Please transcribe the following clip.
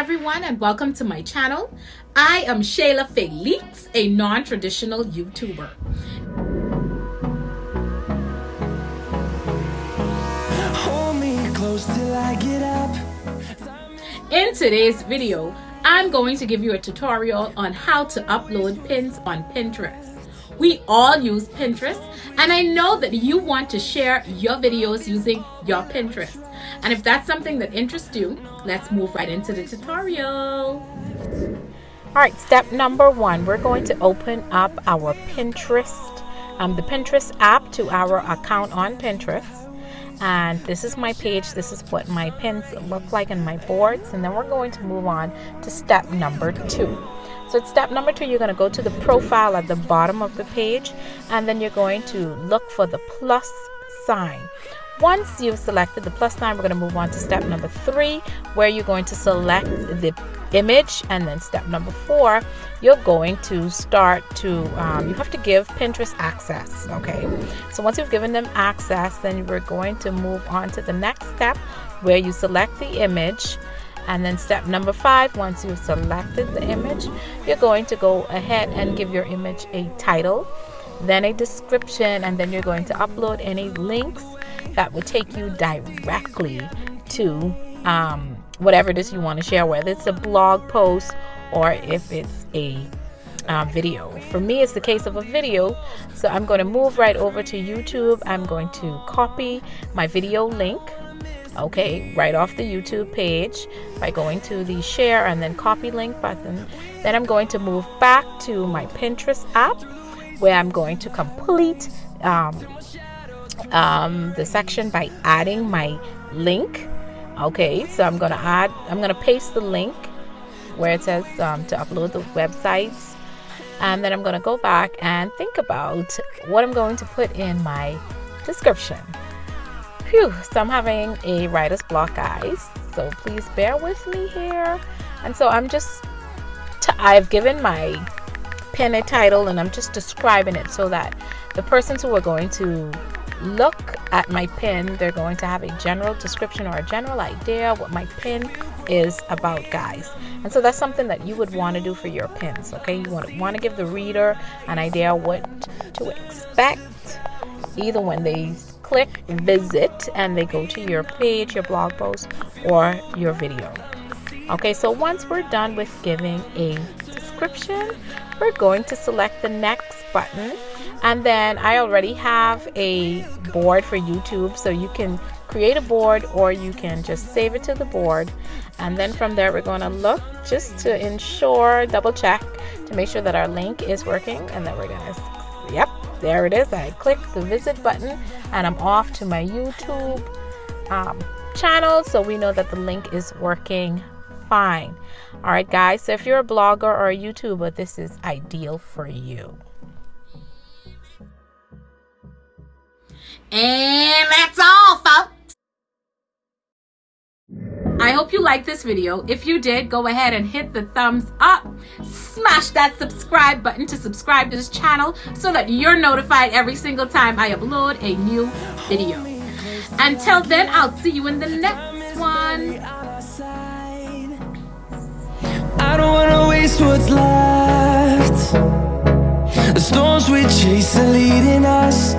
everyone, and welcome to my channel. I am Shayla Felix, a non-traditional YouTuber. Hold me close till I get up. In today's video, I'm going to give you a tutorial on how to upload pins on Pinterest. We all use Pinterest, and I know that you want to share your videos using your Pinterest. And if that's something that interests you, let's move right into the tutorial. All right, step number one, we're going to open up our Pinterest, the Pinterest app to our account on Pinterest. And this is my page. This is what my pins look like in my boards. And then we're going to move on to step number two. So at step number two, you're going to go to the profile at the bottom of the page, and then you're going to look for the plus sign. Once you've selected the plus sign, we're going to move on to step number three, where you're going to select the image. And then step number four, you're going to start to you have to give Pinterest access. Okay, so once you've given them access, then we're going to move on to the next step, where you select the image. And then step number five, once you've selected the image, you're going to go ahead and give your image a title, then a description, and then you're going to upload any links that would take you directly to whatever it is you want to share, whether it's a blog post or if it's a video. For me, it's the case of a video, so I'm going to move right over to YouTube. I'm going to copy my video link, okay, right off the YouTube page by going to the share and then copy link button. Then I'm going to move back to my Pinterest app, where I'm going to complete the section by adding my link. Okay, so I'm going to paste the link where it says to upload the websites, and then I'm going to go back and think about what I'm going to put in my description. So I'm having a writer's block, guys, so please bear with me here. And so I've given my pin a title, and I'm just describing it so that the persons who are going to look at my pin, they're going to have a general description or a general idea what my pin is about, guys. And so that's something that you would want to do for your pins. Okay, you want to give the reader an idea what to expect, either when they click visit and they go to your page, your blog post, or your video. Okay, so once we're done with giving a description, we're going to select the next button. And then I already have a board for YouTube, so you can create a board or you can just save it to the board. And then from there, we're going to look just to ensure, double check to make sure that our link is working. And then we're going to, yep, there it is. I click the visit button and I'm off to my YouTube channel, so we know that the link is working fine. All right, guys, so if you're a blogger or a YouTuber, this is ideal for you. And that's all, folks. I hope you liked this video. If you did, go ahead and hit the thumbs up. Smash that subscribe button to subscribe to this channel so that you're notified every single time I upload a new video. Until then, I'll see you in the next one. I don't wanna waste what's left. The storms we chase are leading us.